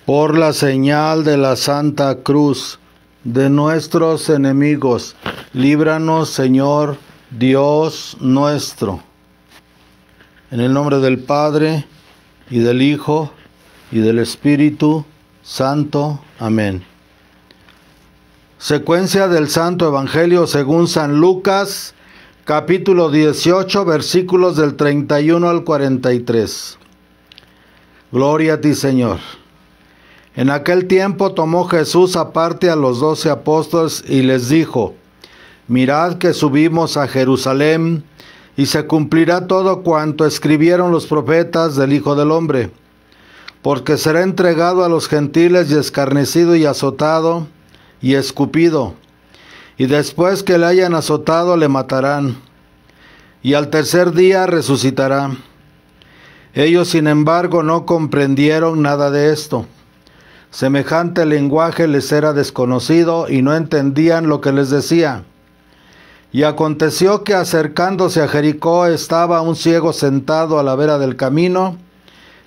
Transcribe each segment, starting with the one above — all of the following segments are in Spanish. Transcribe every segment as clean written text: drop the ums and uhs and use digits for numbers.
Por la señal de la Santa Cruz de nuestros enemigos, líbranos, Señor Dios nuestro. En el nombre del Padre, y del Hijo, y del Espíritu Santo. Amén. Secuencia del Santo Evangelio según San Lucas, capítulo 18, versículos del 31 al 43. Gloria a ti, Señor. En aquel tiempo tomó Jesús aparte a los 12 apóstoles y les dijo: Mirad que subimos a Jerusalén, y se cumplirá todo cuanto escribieron los profetas del Hijo del Hombre, porque será entregado a los gentiles y escarnecido y azotado y escupido, y después que le hayan azotado le matarán, y al tercer día resucitará. Ellos, sin embargo, no comprendieron nada de esto. Semejante lenguaje les era desconocido y no entendían lo que les decía. Y aconteció que acercándose a Jericó estaba un ciego sentado a la vera del camino,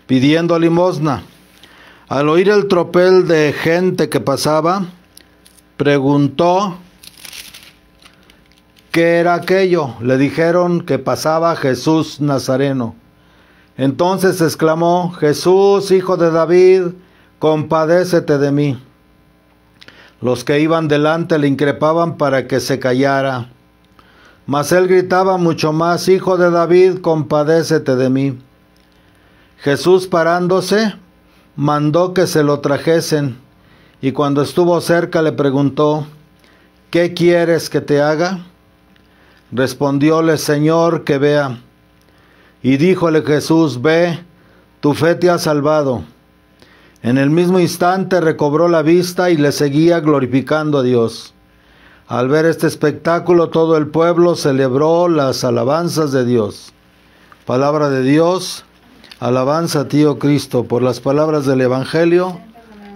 pidiendo limosna. Al oír el tropel de gente que pasaba, preguntó qué era aquello. Le dijeron que pasaba Jesús Nazareno. Entonces exclamó: Jesús, Hijo de David, compadécete de mí. Los que iban delante le increpaban para que se callara. Mas él gritaba mucho más: Hijo de David, compadécete de mí. Jesús, parándose, mandó que se lo trajesen, y cuando estuvo cerca le preguntó: ¿Qué quieres que te haga? Respondióle: Señor, que vea. Y díjole Jesús: Ve, tu fe te ha salvado. En el mismo instante recobró la vista y le seguía glorificando a Dios. Al ver este espectáculo, todo el pueblo celebró las alabanzas de Dios. Palabra de Dios, alabanza a ti, oh Cristo. Por las palabras del Evangelio,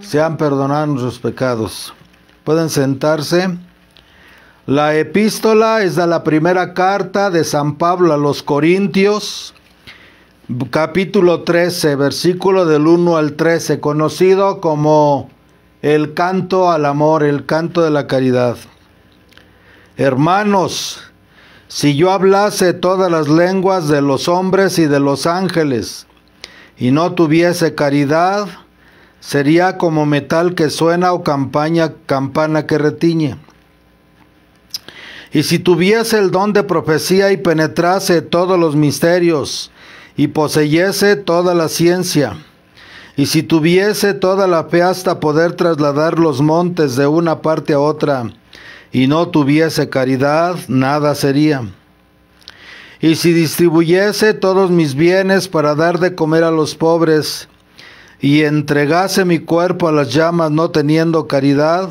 sean perdonados nuestros pecados. Pueden sentarse. La epístola es de la primera carta de San Pablo a los Corintios, capítulo 13, versículo del 1 al 13, conocido como el canto al amor, el canto de la caridad. Hermanos, si yo hablase todas las lenguas de los hombres y de los ángeles, y no tuviese caridad, sería como metal que suena o campana que retiñe. Y si tuviese el don de profecía y penetrase todos los misterios, y poseyese toda la ciencia, y si tuviese toda la fe hasta poder trasladar los montes de una parte a otra, y no tuviese caridad, nada sería. Y si distribuyese todos mis bienes para dar de comer a los pobres, y entregase mi cuerpo a las llamas no teniendo caridad,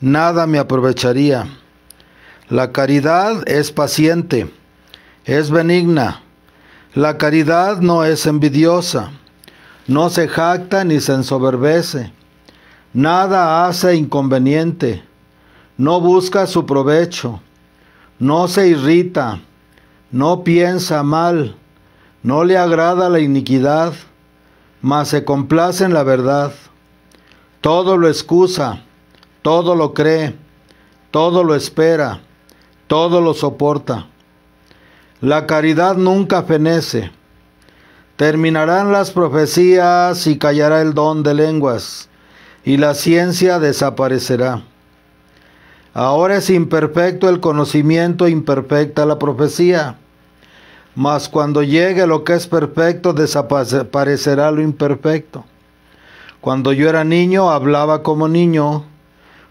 nada me aprovecharía. La caridad es paciente, es benigna. La caridad no es envidiosa, no se jacta ni se ensoberbece, nada hace inconveniente, no busca su provecho, no se irrita, no piensa mal, no le agrada la iniquidad, mas se complace en la verdad. Todo lo excusa, todo lo cree, todo lo espera, todo lo soporta. La caridad nunca fenece. Terminarán las profecías y callará el don de lenguas, y la ciencia desaparecerá. Ahora es imperfecto el conocimiento, imperfecta la profecía. Mas cuando llegue lo que es perfecto, desaparecerá lo imperfecto. Cuando yo era niño, hablaba como niño,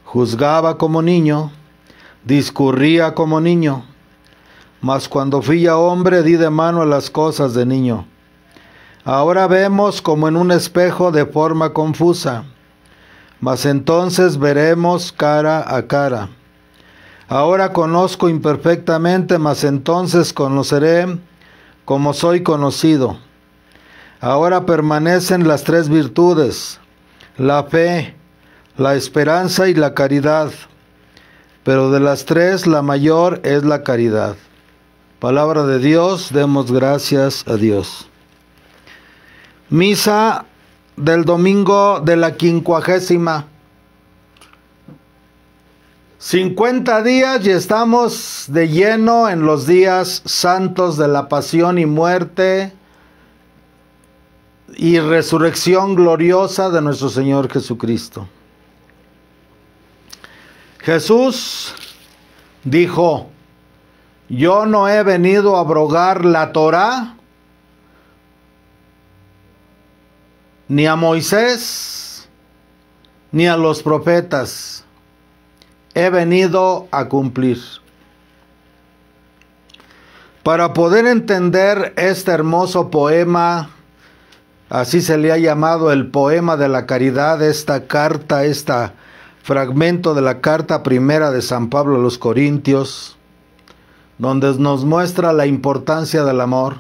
juzgaba como niño, discurría como niño. Mas cuando fui ya hombre, di de mano a las cosas de niño. Ahora vemos como en un espejo de forma confusa, mas entonces veremos cara a cara. Ahora conozco imperfectamente, mas entonces conoceré como soy conocido. Ahora permanecen las tres virtudes: la fe, la esperanza y la caridad. Pero de las tres, la mayor es la caridad. Palabra de Dios, demos gracias a Dios. Misa del domingo de la 50ª. 50 días y estamos de lleno en los días santos de la pasión y muerte y resurrección gloriosa de nuestro Señor Jesucristo. Jesús dijo: yo no he venido a abrogar la Torá, ni a Moisés, ni a los profetas. He venido a cumplir. Para poder entender este hermoso poema, así se le ha llamado el poema de la caridad, esta carta, este fragmento de la carta primera de San Pablo a los Corintios, donde nos muestra la importancia del amor.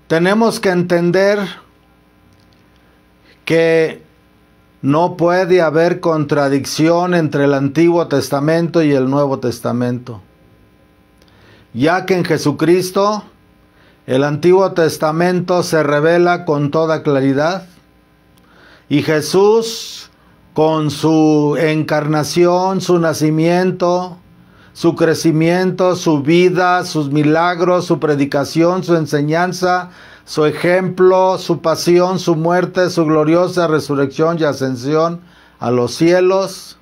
Tenemos que entender que no puede haber contradicción entre el Antiguo Testamento y el Nuevo Testamento, ya que en Jesucristo el Antiguo Testamento se revela con toda claridad y Jesús, con su encarnación, su nacimiento, su crecimiento, su vida, sus milagros, su predicación, su enseñanza, su ejemplo, su pasión, su muerte, su gloriosa resurrección y ascensión a los cielos,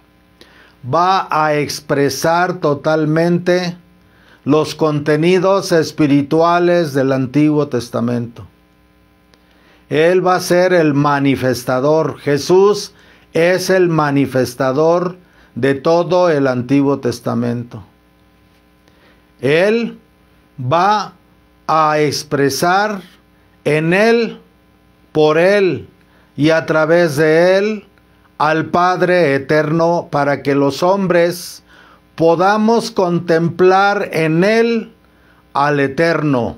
va a expresar totalmente los contenidos espirituales del Antiguo Testamento. Él va a ser el manifestador. Jesús es el manifestador de todo el Antiguo Testamento. Él va a expresar en Él, por Él y a través de Él al Padre eterno, para que los hombres podamos contemplar en Él al Eterno,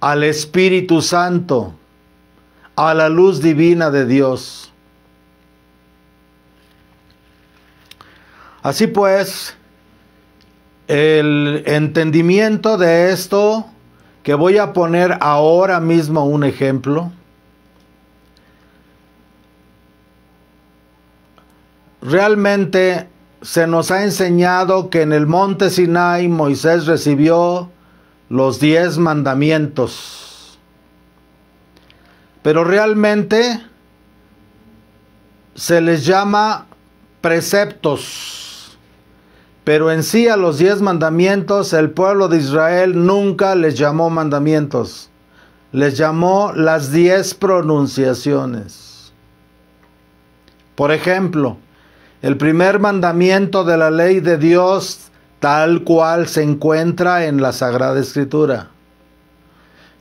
al Espíritu Santo, a la luz divina de Dios. Así pues, el entendimiento de esto, que voy a poner ahora mismo un ejemplo, realmente se nos ha enseñado que en el monte Sinai Moisés recibió los 10 mandamientos, pero realmente se les llama preceptos. Pero en sí a los 10 mandamientos el pueblo de Israel nunca les llamó mandamientos. Les llamó las 10 pronunciaciones. Por ejemplo, el primer mandamiento de la ley de Dios, tal cual se encuentra en la Sagrada Escritura: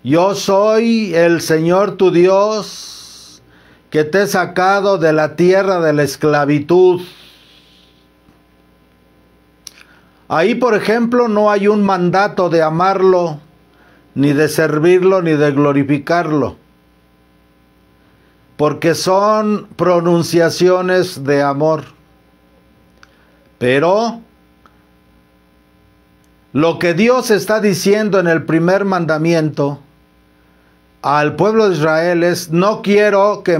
yo soy el Señor tu Dios, que te he sacado de la tierra de la esclavitud. Ahí, por ejemplo, no hay un mandato de amarlo, ni de servirlo, ni de glorificarlo, porque son pronunciaciones de amor. Pero lo que Dios está diciendo en el primer mandamiento al pueblo de Israel es: no quiero que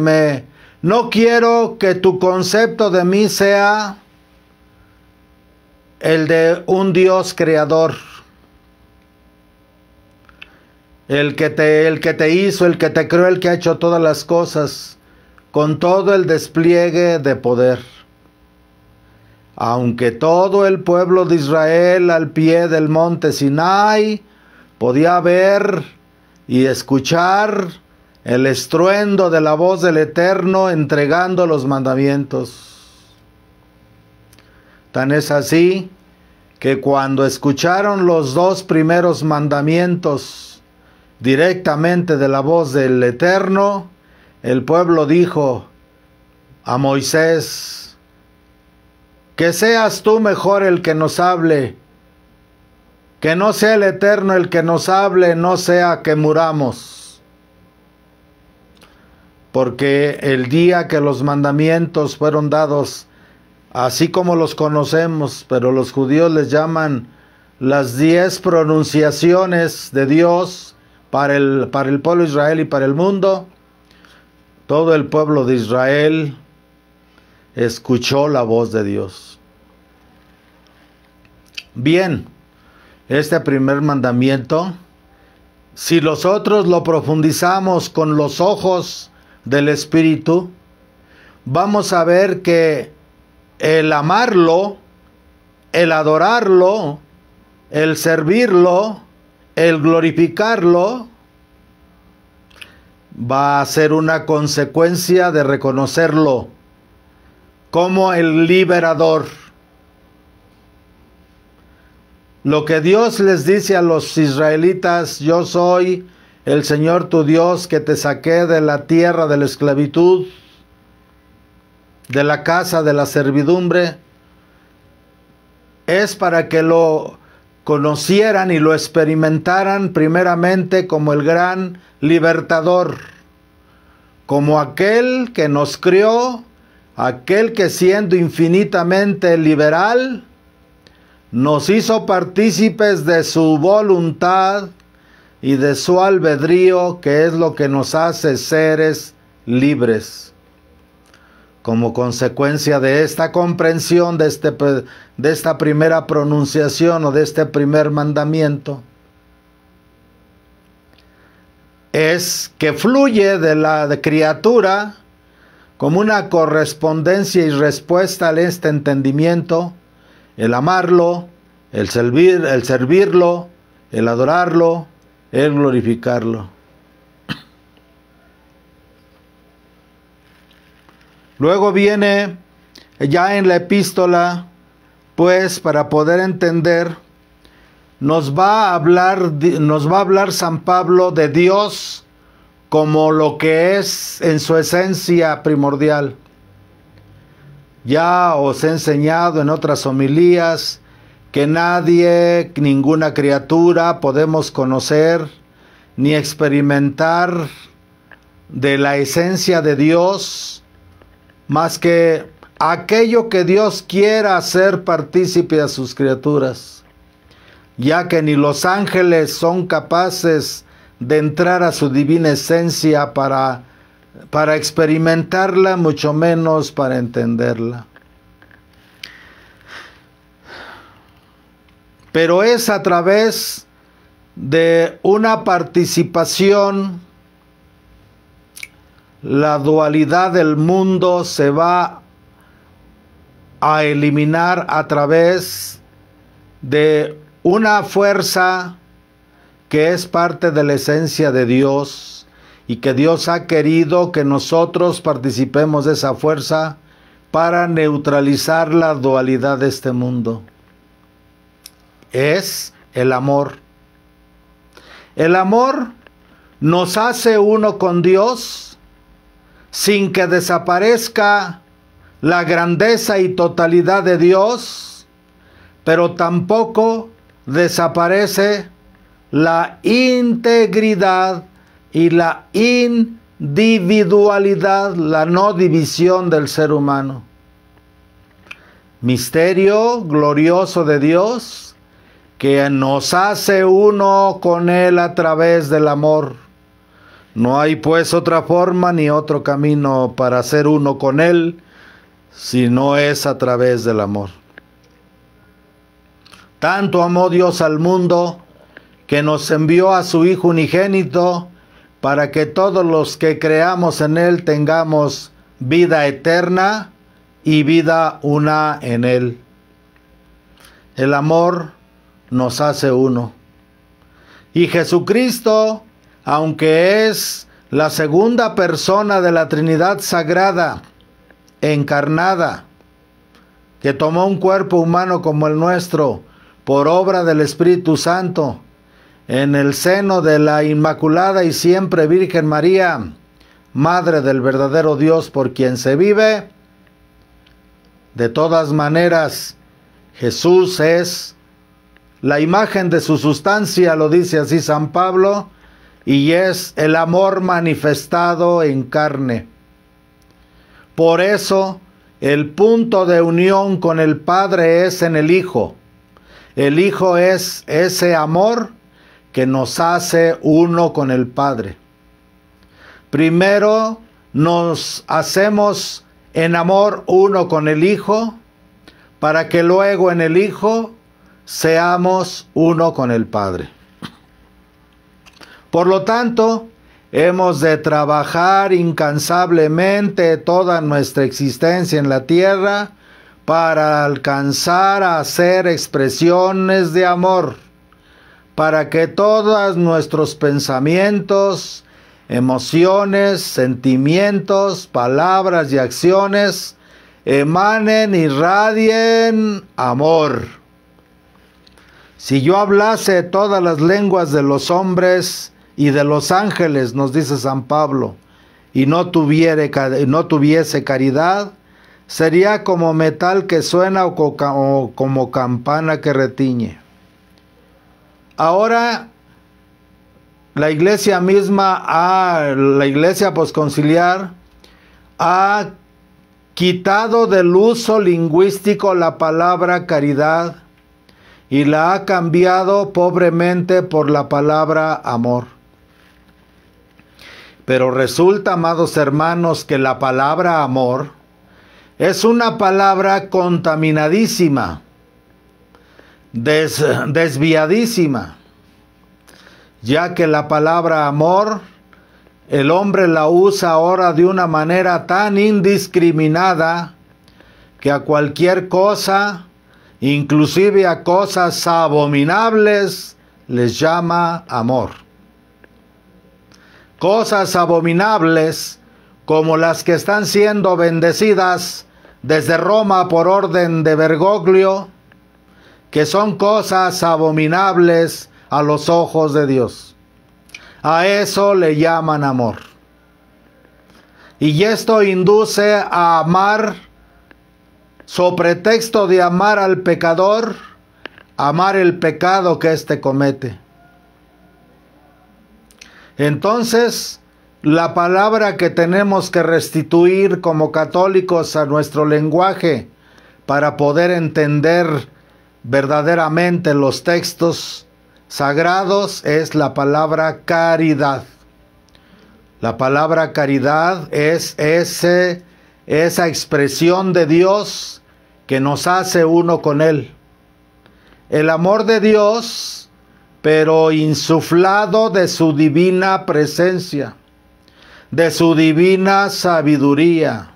tu concepto de mí sea el de un Dios creador, el que te hizo, el que te creó, el que ha hecho todas las cosas con todo el despliegue de poder. Aunque todo el pueblo de Israel al pie del monte Sinai podía ver y escuchar el estruendo de la voz del Eterno entregando los mandamientos. Tan es así que cuando escucharon los 2 primeros mandamientos directamente de la voz del Eterno, el pueblo dijo a Moisés: que seas tú mejor el que nos hable, que no sea el Eterno el que nos hable, no sea que muramos. Porque el día que los mandamientos fueron dados, así como los conocemos, pero los judíos les llaman las 10 pronunciaciones de Dios para el pueblo de Israel y para el mundo, todo el pueblo de Israel escuchó la voz de Dios. Bien, este primer mandamiento, si nosotros lo profundizamos con los ojos del Espíritu, vamos a ver que el amarlo, el adorarlo, el servirlo, el glorificarlo, va a ser una consecuencia de reconocerlo como el liberador. Lo que Dios les dice a los israelitas: yo soy el Señor tu Dios que te saqué de la tierra de la esclavitud, de la casa de la servidumbre, es para que lo conocieran y lo experimentaran primeramente como el gran libertador, como aquel que nos crió, aquel que siendo infinitamente liberal, nos hizo partícipes de su voluntad y de su albedrío, que es lo que nos hace seres libres. Como consecuencia de esta comprensión, de esta primera pronunciación o de este primer mandamiento, es que fluye de la criatura como una correspondencia y respuesta a este entendimiento, el amarlo, el servirlo, el adorarlo, el glorificarlo. Luego viene ya en la epístola, pues para poder entender, nos va a hablar San Pablo de Dios como lo que es en su esencia primordial. Ya os he enseñado en otras homilías que nadie, ninguna criatura podemos conocer ni experimentar de la esencia de Dios más que aquello que Dios quiera hacer partícipe a sus criaturas, ya que ni los ángeles son capaces de entrar a su divina esencia para experimentarla, mucho menos para entenderla. Pero es a través de una participación. La dualidad del mundo se va a eliminar a través de una fuerza que es parte de la esencia de Dios y que Dios ha querido que nosotros participemos de esa fuerza para neutralizar la dualidad de este mundo. Es el amor. El amor nos hace uno con Dios sin que desaparezca la grandeza y totalidad de Dios, pero tampoco desaparece la integridad y la individualidad, la no división del ser humano. Misterio glorioso de Dios que nos hace uno con Él a través del amor. No hay pues otra forma ni otro camino para ser uno con Él, si no es a través del amor. Tanto amó Dios al mundo que nos envió a su Hijo unigénito para que todos los que creamos en Él tengamos vida eterna y vida una en Él. El amor nos hace uno. Y Jesucristo, aunque es la segunda persona de la Trinidad Sagrada, encarnada, que tomó un cuerpo humano como el nuestro, por obra del Espíritu Santo, en el seno de la Inmaculada y siempre Virgen María, Madre del verdadero Dios por quien se vive. De todas maneras, Jesús es la imagen de su sustancia, lo dice así San Pablo, y es el amor manifestado en carne. Por eso, el punto de unión con el Padre es en el Hijo. El Hijo es ese amor que nos hace uno con el Padre. Primero nos hacemos en amor uno con el Hijo, para que luego en el Hijo seamos uno con el Padre. Por lo tanto, hemos de trabajar incansablemente toda nuestra existencia en la tierra para alcanzar a hacer expresiones de amor, para que todos nuestros pensamientos, emociones, sentimientos, palabras y acciones emanen y radien amor. Si yo hablase todas las lenguas de los hombres y de los ángeles, nos dice San Pablo, y no tuviese caridad, sería como metal que suena o como campana que retiñe. Ahora, la iglesia misma, la iglesia posconciliar, ha quitado del uso lingüístico la palabra caridad y la ha cambiado pobremente por la palabra amor. Pero resulta, amados hermanos, que la palabra amor es una palabra contaminadísima, desviadísima, ya que la palabra amor, el hombre la usa ahora de una manera tan indiscriminada que a cualquier cosa, inclusive a cosas abominables, les llama amor. Cosas abominables como las que están siendo bendecidas desde Roma por orden de Bergoglio, que son cosas abominables a los ojos de Dios. A eso le llaman amor. Y esto induce a amar, sobre pretexto de amar al pecador, amar el pecado que éste comete. Entonces, la palabra que tenemos que restituir como católicos a nuestro lenguaje para poder entender verdaderamente los textos sagrados es la palabra caridad. La palabra caridad es esa expresión de Dios que nos hace uno con Él. El amor de Dios, pero insuflado de su divina presencia, de su divina sabiduría,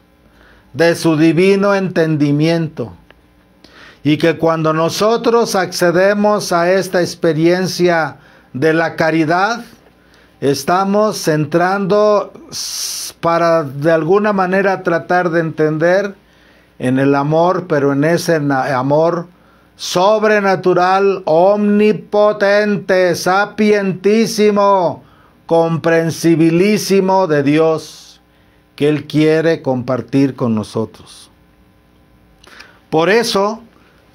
de su divino entendimiento. Y que cuando nosotros accedemos a esta experiencia de la caridad, estamos entrando para de alguna manera tratar de entender en el amor, pero en ese amor sobrenatural, omnipotente, sapientísimo, comprensibilísimo de Dios, que Él quiere compartir con nosotros. Por eso,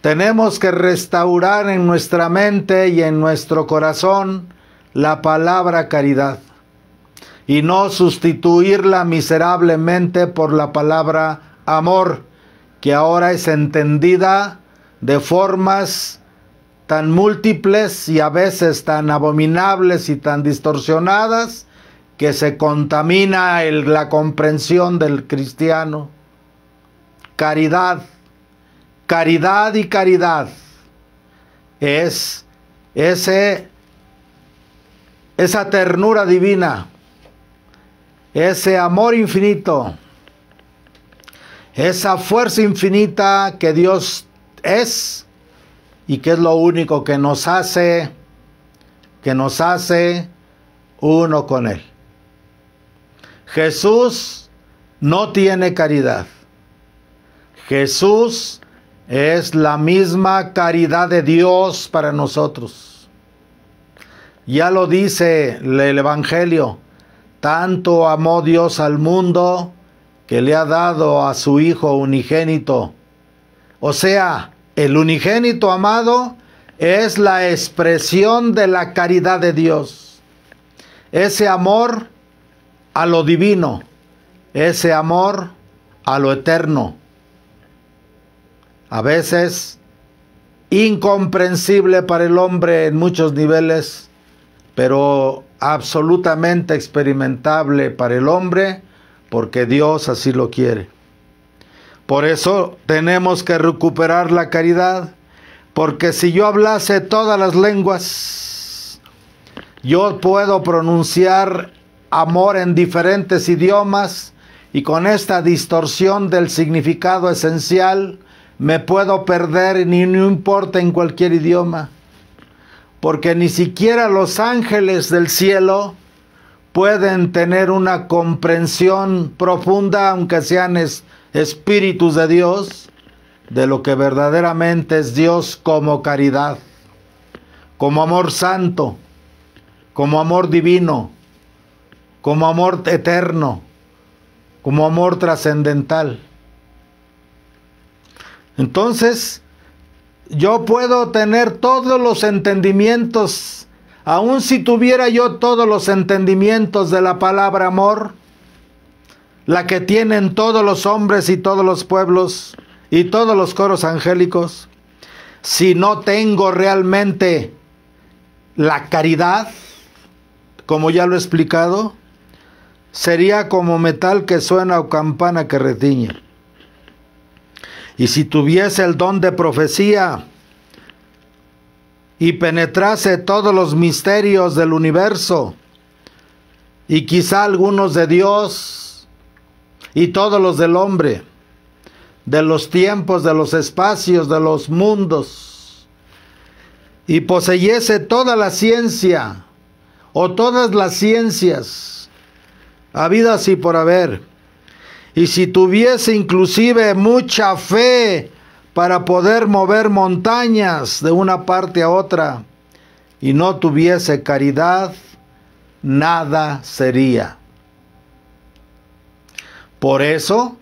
tenemos que restaurar en nuestra mente y en nuestro corazón la palabra caridad y no sustituirla miserablemente por la palabra amor, que ahora es entendida de formas tan múltiples y a veces tan abominables y tan distorsionadas que se contamina la comprensión del cristiano. Caridad. Caridad y caridad es esa ternura divina, ese amor infinito, esa fuerza infinita que Dios es y que es lo único que nos hace uno con Él. Jesús no tiene caridad. Jesús es la misma caridad de Dios para nosotros. Ya lo dice el Evangelio, tanto amó Dios al mundo que le ha dado a su Hijo unigénito. O sea, el unigénito amado es la expresión de la caridad de Dios. Ese amor a lo divino, ese amor a lo eterno. A veces incomprensible para el hombre en muchos niveles, pero absolutamente experimentable para el hombre porque Dios así lo quiere. Por eso tenemos que recuperar la caridad, porque si yo hablase todas las lenguas, yo puedo pronunciar amor en diferentes idiomas y con esta distorsión del significado esencial me puedo perder, ni no importa en cualquier idioma, porque ni siquiera los ángeles del cielo pueden tener una comprensión profunda, aunque sean espíritus de Dios, de lo que verdaderamente es Dios como caridad, como amor santo, como amor divino, como amor eterno, como amor trascendental. Entonces, yo puedo tener todos los entendimientos, aun si tuviera yo todos los entendimientos de la palabra amor, la que tienen todos los hombres y todos los pueblos y todos los coros angélicos, si no tengo realmente la caridad, como ya lo he explicado, sería como metal que suena o campana que retiñe. Y si tuviese el don de profecía y penetrase todos los misterios del universo, y quizá algunos de Dios y todos los del hombre, de los tiempos, de los espacios, de los mundos, y poseyese toda la ciencia o todas las ciencias habidas y por haber, y si tuviese inclusive mucha fe para poder mover montañas de una parte a otra, y no tuviese caridad, nada sería. Por eso,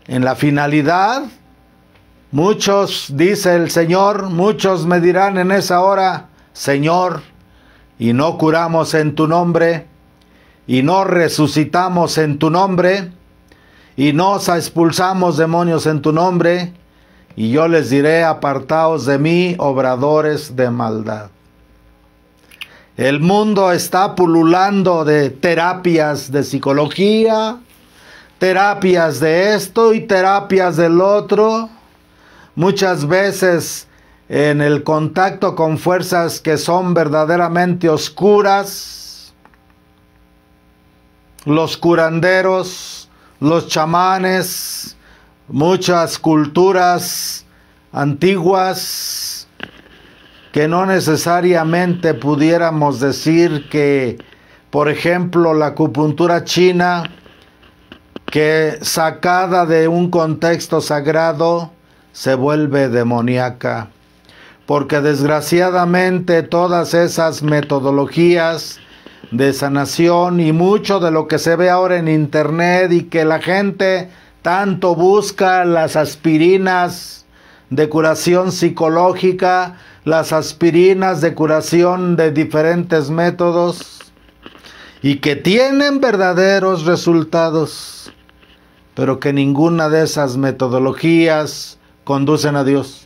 en la finalidad, muchos, dice el Señor, muchos me dirán en esa hora, Señor, y no curamos en tu nombre, y no resucitamos en tu nombre, y nos expulsamos demonios en tu nombre, y yo les diré, apartaos de mí, obradores de maldad. El mundo está pululando de terapias de psicología, terapias de esto y terapias del otro, muchas veces en el contacto con fuerzas que son verdaderamente oscuras, los curanderos, los chamanes, muchas culturas antiguas que no necesariamente pudiéramos decir que, por ejemplo, la acupuntura china, que sacada de un contexto sagrado se vuelve demoníaca, porque desgraciadamente todas esas metodologías de sanación y mucho de lo que se ve ahora en internet y que la gente tanto busca, las aspirinas de curación psicológica, las aspirinas de curación de diferentes métodos y que tienen verdaderos resultados, pero que ninguna de esas metodologías conducen a Dios.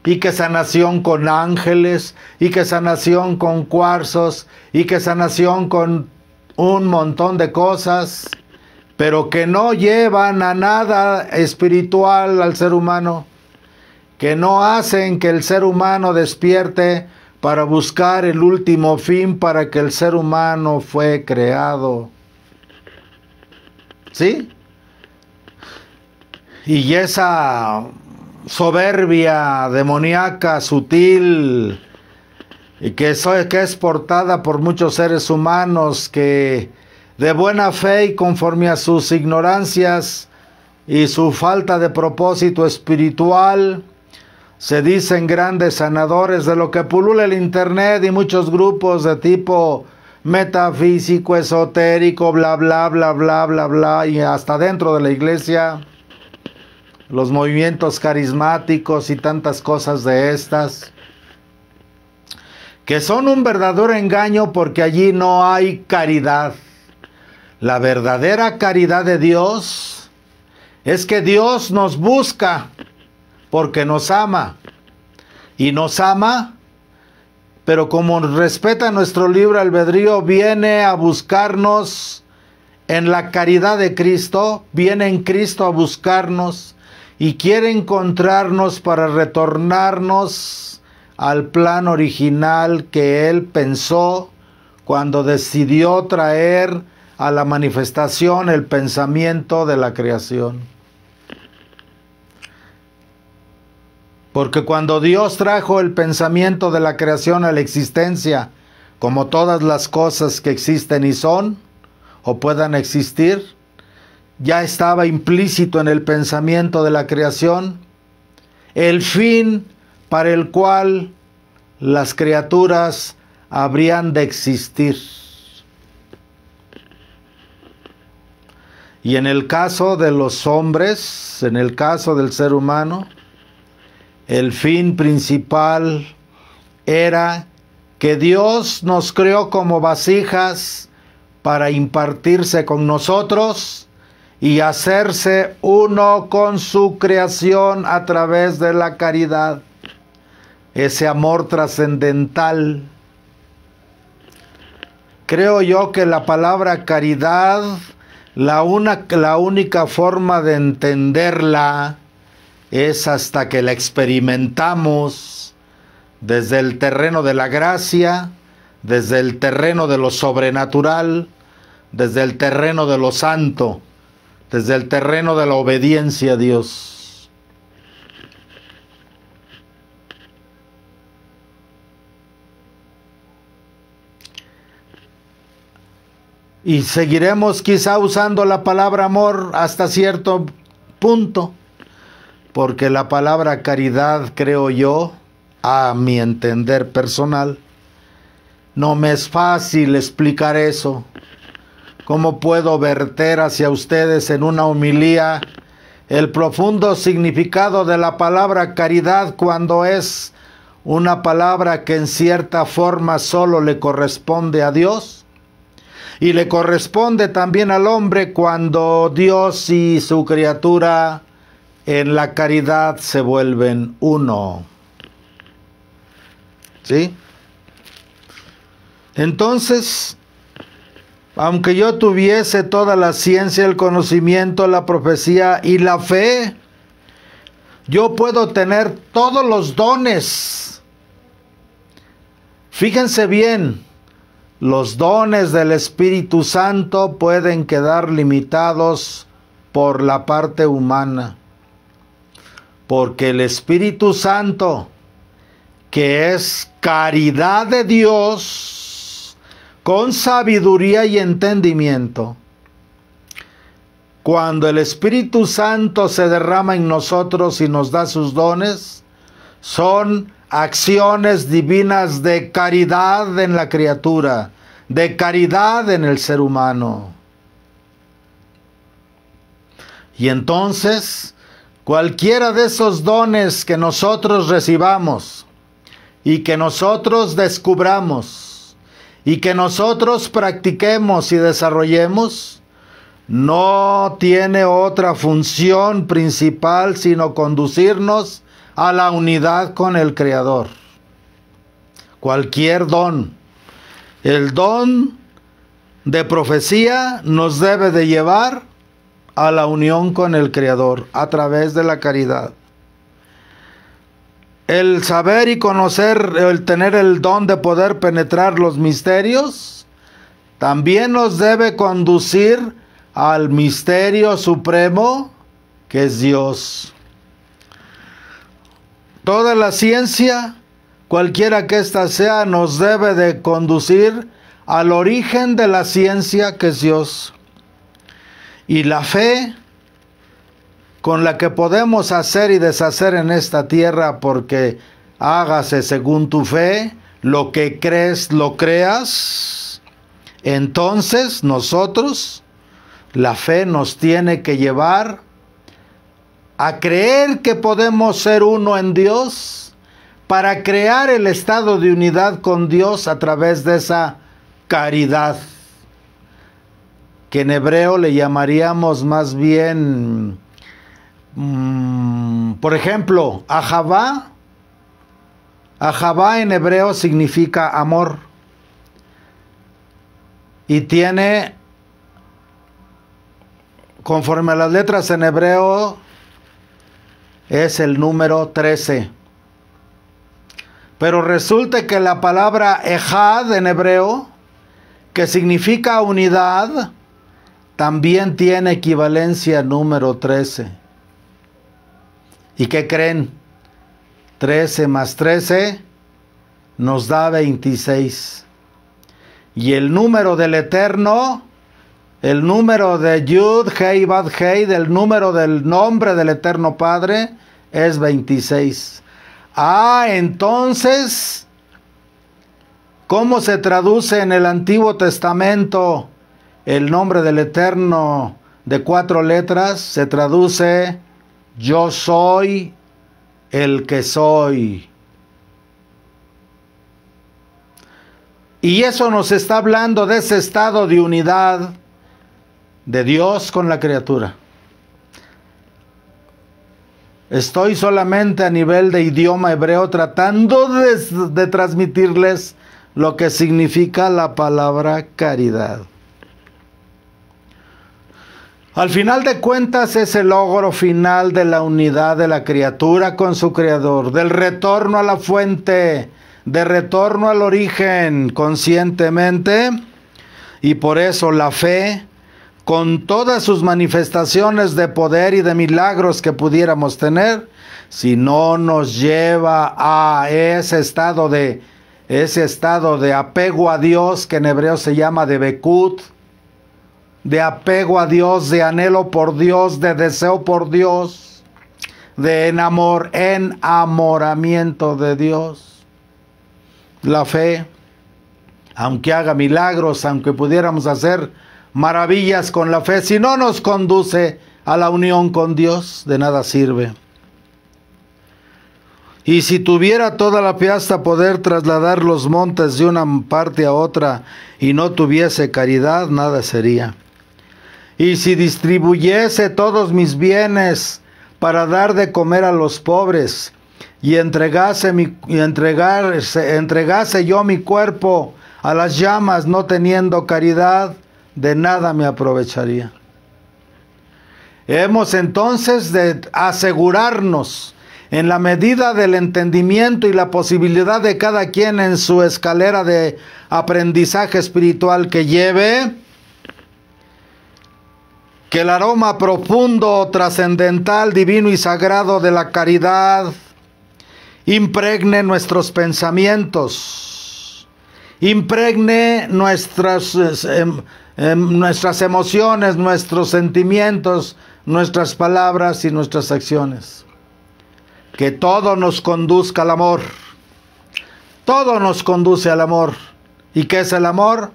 Y que sanación con ángeles, y que sanación con cuarzos, y que sanación con un montón de cosas, pero que no llevan a nada espiritual al ser humano, que no hacen que el ser humano despierte para buscar el último fin para que el ser humano fue creado. ¿Sí? Y esa soberbia demoníaca, sutil, y que es portada por muchos seres humanos que de buena fe y conforme a sus ignorancias y su falta de propósito espiritual, se dicen grandes sanadores, de lo que pulula el internet y muchos grupos de tipo metafísico, esotérico, bla, bla, bla, bla, bla, bla, y hasta dentro de la iglesia, los movimientos carismáticos y tantas cosas de estas, que son un verdadero engaño porque allí no hay caridad. La verdadera caridad de Dios es que Dios nos busca porque nos ama, y nos ama, pero como respeta nuestro libre albedrío, viene a buscarnos en la caridad de Cristo, viene en Cristo a buscarnos y quiere encontrarnos para retornarnos al plan original que Él pensó cuando decidió traer a la manifestación el pensamiento de la creación. Porque cuando Dios trajo el pensamiento de la creación a la existencia, como todas las cosas que existen y son, o puedan existir, ya estaba implícito en el pensamiento de la creación el fin para el cual las criaturas habrían de existir. Y en el caso de los hombres, en el caso del ser humano, el fin principal era que Dios nos creó como vasijas para impartirse con nosotros y hacerse uno con su creación a través de la caridad, ese amor trascendental. Creo yo que la palabra caridad, la única forma de entenderla es hasta que la experimentamos desde el terreno de la gracia, desde el terreno de lo sobrenatural, desde el terreno de lo santo, desde el terreno de la obediencia a Dios. Y seguiremos quizá usando la palabra amor hasta cierto punto, porque la palabra caridad, creo yo, a mi entender personal, no me es fácil explicar eso. ¿Cómo puedo verter hacia ustedes en una homilía el profundo significado de la palabra caridad cuando es una palabra que en cierta forma solo le corresponde a Dios? Y le corresponde también al hombre cuando Dios y su criatura en la caridad se vuelven uno. ¿Sí? Entonces, aunque yo tuviese toda la ciencia, el conocimiento, la profecía y la fe, yo puedo tener todos los dones. Fíjense bien, los dones del Espíritu Santo pueden quedar limitados por la parte humana, porque el Espíritu Santo, que es caridad de Dios, con sabiduría y entendimiento, cuando el Espíritu Santo se derrama en nosotros y nos da sus dones, son acciones divinas de caridad en la criatura, de caridad en el ser humano. Y entonces, cualquiera de esos dones que nosotros recibamos y que nosotros descubramos y que nosotros practiquemos y desarrollemos, no tiene otra función principal sino conducirnos a la unidad con el Creador. Cualquier don. El don de profecía nos debe de llevar a la unión con el Creador a través de la caridad. El saber y conocer, el tener el don de poder penetrar los misterios, también nos debe conducir al misterio supremo que es Dios. Toda la ciencia, cualquiera que ésta sea, nos debe de conducir al origen de la ciencia que es Dios. Y la fe con la que podemos hacer y deshacer en esta tierra, porque hágase según tu fe, lo que crees, lo creas. Entonces nosotros, la fe nos tiene que llevar a creer que podemos ser uno en Dios para crear el estado de unidad con Dios a través de esa caridad, que en hebreo le llamaríamos más bien, por ejemplo, ahavá. Ahavá en hebreo significa amor y tiene conforme a las letras en hebreo, es el número 13. Pero resulta que la palabra ejad en hebreo, que significa unidad, también tiene equivalencia número 13. ¿Y qué creen? 13 más 13 nos da 26. Y el número del Eterno, el número de Yud, Hei, Bad, Hei, del número del nombre del Eterno Padre, es 26. Entonces, ¿cómo se traduce en el Antiguo Testamento el nombre del Eterno de 4 letras? Se traduce: yo soy el que soy. Y eso nos está hablando de ese estado de unidad de Dios con la criatura. Estoy solamente a nivel de idioma hebreo tratando de transmitirles lo que significa la palabra caridad. Al final de cuentas es el logro final de la unidad de la criatura con su creador, del retorno a la fuente, de retorno al origen conscientemente, y por eso la fe, con todas sus manifestaciones de poder y de milagros que pudiéramos tener, si no nos lleva a ese estado de apego a Dios, que en hebreo se llama debekut, de apego a Dios, de anhelo por Dios, de deseo por Dios, de enamoramiento de Dios. La fe, aunque haga milagros, aunque pudiéramos hacer maravillas con la fe, si no nos conduce a la unión con Dios, de nada sirve. Y si tuviera toda la fe hasta poder trasladar los montes de una parte a otra y no tuviese caridad, nada sería. Y si distribuyese todos mis bienes para dar de comer a los pobres y entregase yo mi cuerpo a las llamas, no teniendo caridad, de nada me aprovecharía. Hemos entonces de asegurarnos, en la medida del entendimiento y la posibilidad de cada quien en su escalera de aprendizaje espiritual que lleve, que el aroma profundo, trascendental, divino y sagrado de la caridad impregne nuestros pensamientos, impregne nuestras emociones, nuestros sentimientos, nuestras palabras y nuestras acciones. Que todo nos conduzca al amor. Todo nos conduce al amor. ¿Y qué es el amor?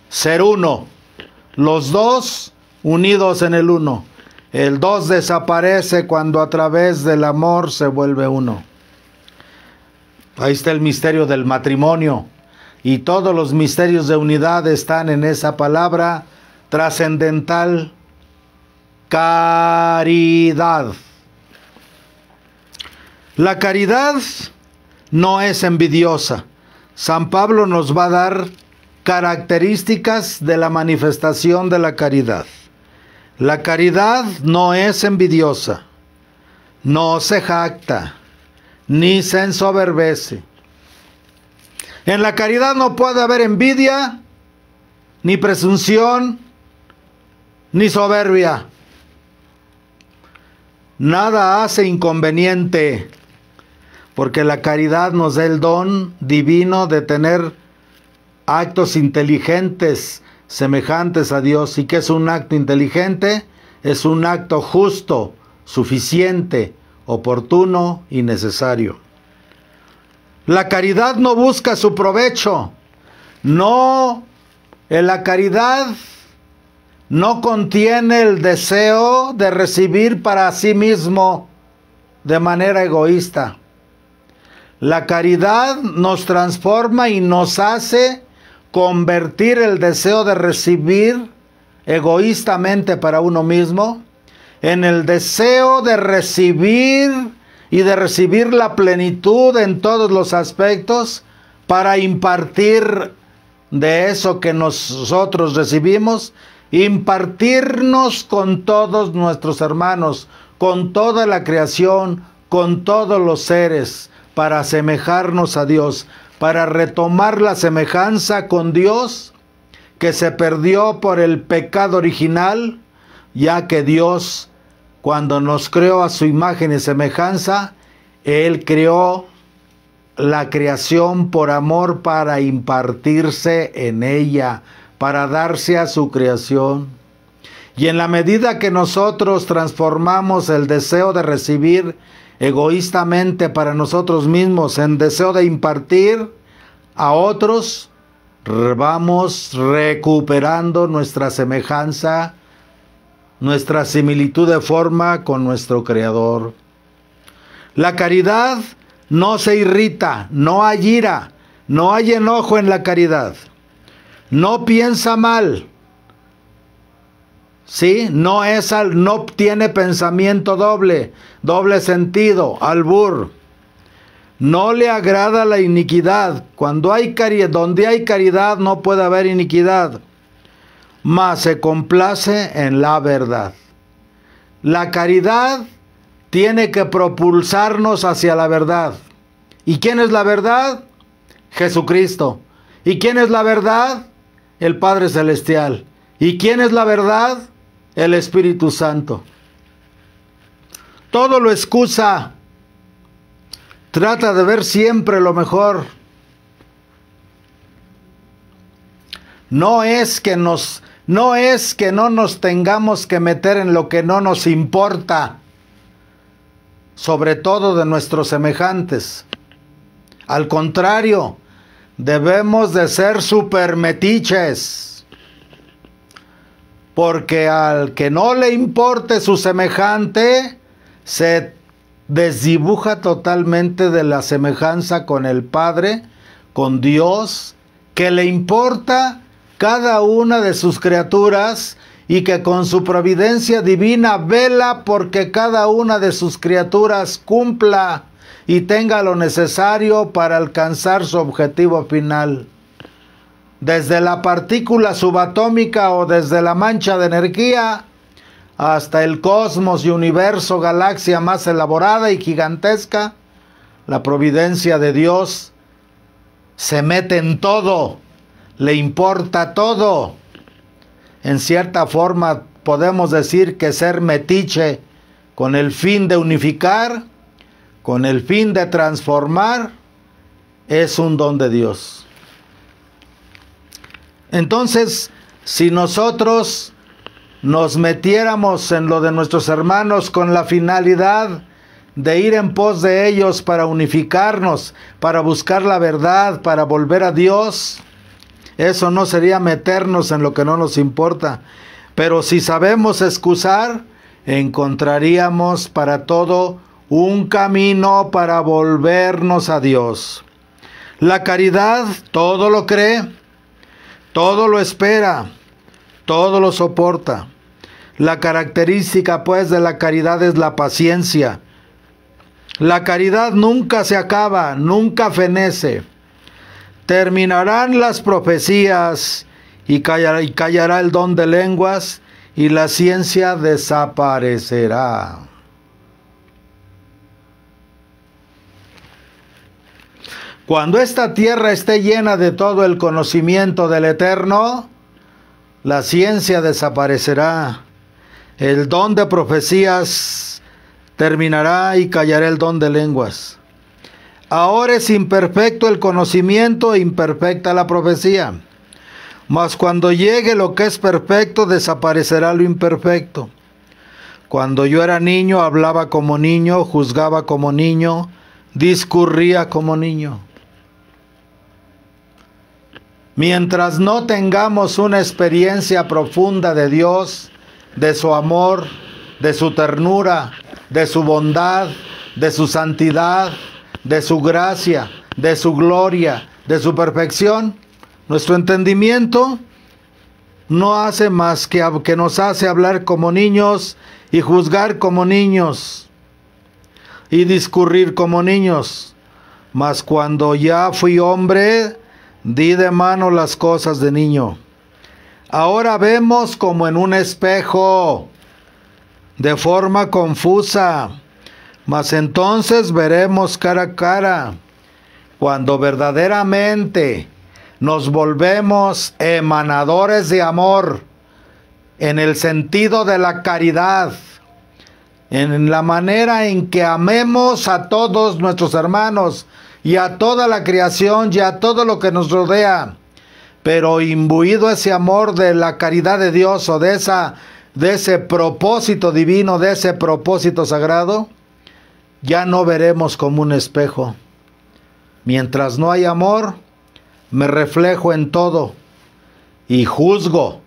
Ser uno. Los dos unidos en el uno. El dos desaparece cuando a través del amor se vuelve uno. Ahí está el misterio del matrimonio. Y todos los misterios de unidad están en esa palabra trascendental: caridad. La caridad no es envidiosa. San Pablo nos va a dar características de la manifestación de la caridad. La caridad no es envidiosa, no se jacta, ni se ensoberbece. En la caridad no puede haber envidia, ni presunción, ni soberbia. Nada hace inconveniente, porque la caridad nos da el don divino de tener actos inteligentes semejantes a Dios. ¿Y qué es un acto inteligente? Es un acto justo, suficiente, oportuno y necesario. La caridad no busca su provecho. No, la caridad no contiene el deseo de recibir para sí mismo de manera egoísta. La caridad nos transforma y nos hace convertir el deseo de recibir egoístamente para uno mismo en el deseo de recibir y de recibir la plenitud en todos los aspectos para impartir de eso que nosotros recibimos impartirnos con todos nuestros hermanos, con toda la creación, con todos los seres, para asemejarnos a Dios, para retomar la semejanza con Dios que se perdió por el pecado original, ya que Dios, cuando nos creó a su imagen y semejanza, Él creó la creación por amor para impartirse en ella, para darse a su creación. Y en la medida que nosotros transformamos el deseo de recibir egoístamente para nosotros mismos en deseo de impartir a otros, vamos recuperando nuestra semejanza, nuestra similitud de forma con nuestro Creador. La caridad no se irrita, no hay ira, no hay enojo en la caridad. No piensa mal, ¿sí? No tiene pensamiento doble sentido, albur. No le agrada la iniquidad. Donde hay caridad no puede haber iniquidad, mas se complace en la verdad. La caridad tiene que propulsarnos hacia la verdad. ¿Y quién es la verdad? Jesucristo. ¿Y quién es la verdad? El Padre Celestial. ¿Y quién es la verdad? El Espíritu Santo. Todo lo excusa. Trata de ver siempre lo mejor. No es que no nos tengamos que meter en lo que no nos importa, sobre todo de nuestros semejantes. Al contrario, debemos de ser supermetiches, porque al que no le importe su semejante, se desdibuja totalmente de la semejanza con el Padre, con Dios, que le importa cada una de sus criaturas y que con su providencia divina vela porque cada una de sus criaturas cumpla y tenga lo necesario para alcanzar su objetivo final. Desde la partícula subatómica o desde la mancha de energía hasta el cosmos y universo, galaxia más elaborada y gigantesca, la providencia de Dios se mete en todo, le importa todo. En cierta forma podemos decir que ser metiche con el fin de unificar, con el fin de transformar, es un don de Dios. Entonces, si nosotros nos metiéramos en lo de nuestros hermanos con la finalidad de ir en pos de ellos para unificarnos, para buscar la verdad, para volver a Dios, eso no sería meternos en lo que no nos importa. Pero si sabemos excusar, encontraríamos para todo un camino para volvernos a Dios. La caridad todo lo cree, todo lo espera, todo lo soporta. La característica pues de la caridad es la paciencia. La caridad nunca se acaba, nunca fenece. Terminarán las profecías y callará el don de lenguas y la ciencia desaparecerá. Cuando esta tierra esté llena de todo el conocimiento del Eterno, la ciencia desaparecerá, el don de profecías terminará y callará el don de lenguas. Ahora es imperfecto el conocimiento e imperfecta la profecía. Mas cuando llegue lo que es perfecto, desaparecerá lo imperfecto. Cuando yo era niño, hablaba como niño, juzgaba como niño, discurría como niño. Mientras no tengamos una experiencia profunda de Dios, de su amor, de su ternura, de su bondad, de su santidad, de su gracia, de su gloria, de su perfección, nuestro entendimiento no hace más que nos hace hablar como niños y juzgar como niños y discurrir como niños. Mas cuando ya fui hombre, di de mano las cosas de niño. Ahora vemos como en un espejo, de forma confusa, mas entonces veremos cara a cara, cuando verdaderamente nos volvemos emanadores de amor, en el sentido de la caridad, en la manera en que amemos a todos nuestros hermanos y a toda la creación y a todo lo que nos rodea, pero imbuido ese amor de la caridad de Dios o de ese propósito divino, de ese propósito sagrado, ya no veremos como un espejo. Mientras no hay amor, me reflejo en todo y juzgo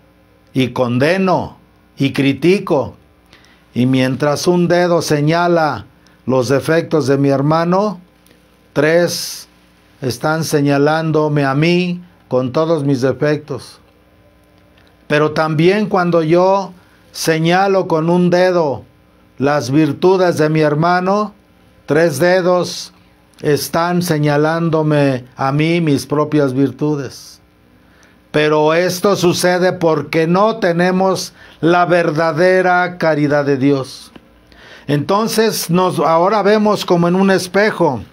y condeno y critico. Y mientras un dedo señala los defectos de mi hermano, 3 están señalándome a mí con todos mis defectos. Pero también cuando yo señalo con un dedo las virtudes de mi hermano, 3 dedos están señalándome a mí mis propias virtudes. Pero esto sucede porque no tenemos la verdadera caridad de Dios. Entonces ahora vemos como en un espejo,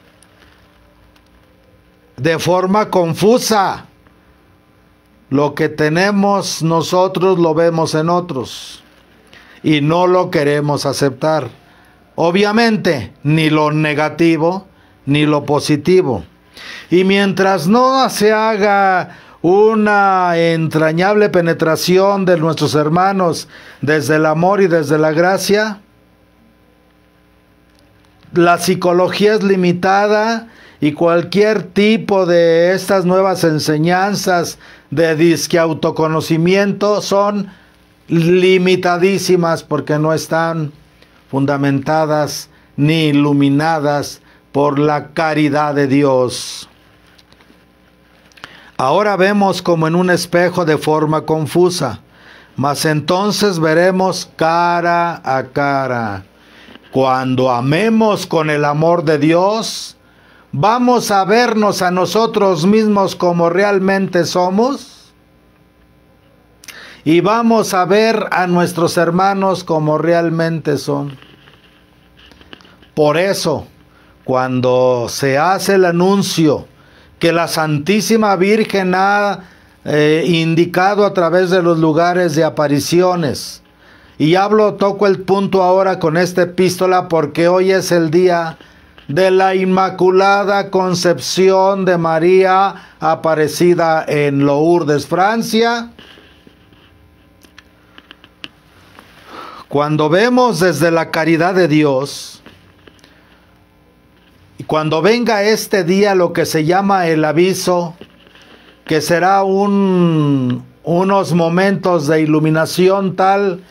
de forma confusa. Lo que tenemos nosotros lo vemos en otros y no lo queremos aceptar. Obviamente, ni lo negativo ni lo positivo. Y mientras no se haga una entrañable penetración de nuestros hermanos desde el amor y desde la gracia, la psicología es limitada y cualquier tipo de estas nuevas enseñanzas de disque autoconocimiento son limitadísimas porque no están fundamentadas ni iluminadas por la caridad de Dios. Ahora vemos como en un espejo de forma confusa, mas entonces veremos cara a cara. Cuando amemos con el amor de Dios, ¿vamos a vernos a nosotros mismos como realmente somos? Y vamos a ver a nuestros hermanos como realmente son. Por eso, cuando se hace el anuncio que la Santísima Virgen ha indicado a través de los lugares de apariciones, y toco el punto ahora con esta epístola porque hoy es el día de la Inmaculada Concepción de María aparecida en Lourdes, Francia. Cuando vemos desde la caridad de Dios, y cuando venga este día lo que se llama el aviso, que será unos momentos de iluminación tal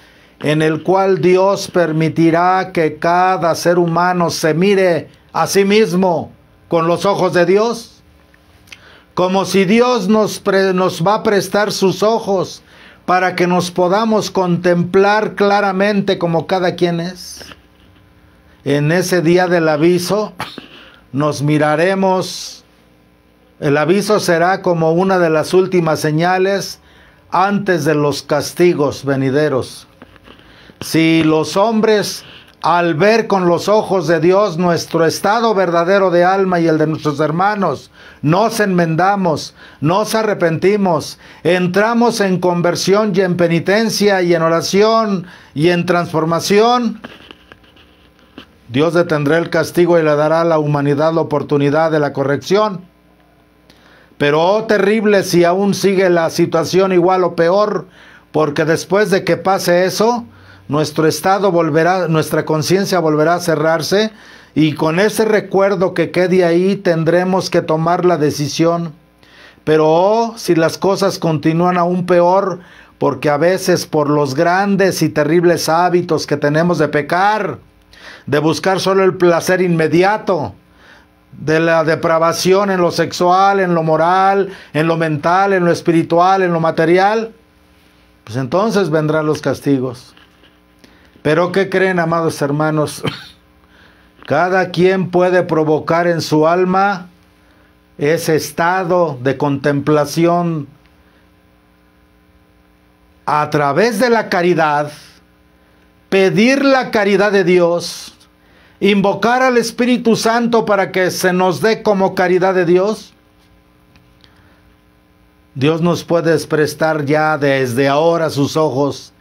en el cual Dios permitirá que cada ser humano se mire a sí mismo con los ojos de Dios, como si Dios nos va a prestar sus ojos para que nos podamos contemplar claramente como cada quien es. En ese día del aviso nos miraremos. El aviso será como una de las últimas señales antes de los castigos venideros. Si los hombres, al ver con los ojos de Dios nuestro estado verdadero de alma y el de nuestros hermanos, nos enmendamos, nos arrepentimos, entramos en conversión y en penitencia y en oración y en transformación, Dios detendrá el castigo y le dará a la humanidad la oportunidad de la corrección. Pero oh terrible si aún sigue la situación igual o peor, porque después de que pase eso, nuestro estado volverá, nuestra conciencia volverá a cerrarse, y con ese recuerdo que quede ahí tendremos que tomar la decisión. Pero oh, si las cosas continúan aún peor, porque a veces por los grandes y terribles hábitos que tenemos de pecar, de buscar solo el placer inmediato, de la depravación en lo sexual, en lo moral, en lo mental, en lo espiritual, en lo material, pues entonces vendrán los castigos. Pero ¿qué creen, amados hermanos? Cada quien puede provocar en su alma ese estado de contemplación a través de la caridad, pedir la caridad de Dios, invocar al Espíritu Santo para que se nos dé como caridad de Dios, Dios nos puede prestar ya desde ahora sus ojos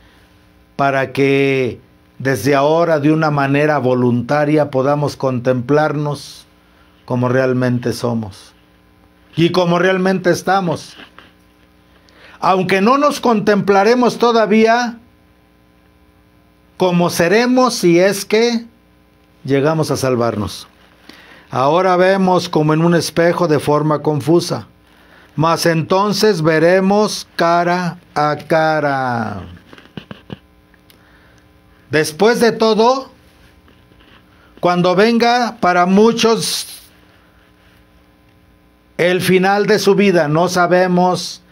para que desde ahora de una manera voluntaria podamos contemplarnos como realmente somos y como realmente estamos. Aunque no nos contemplaremos todavía como seremos si es que llegamos a salvarnos. Ahora vemos como en un espejo de forma confusa, mas entonces veremos cara a cara. Después de todo, cuando venga para muchos el final de su vida, no sabemos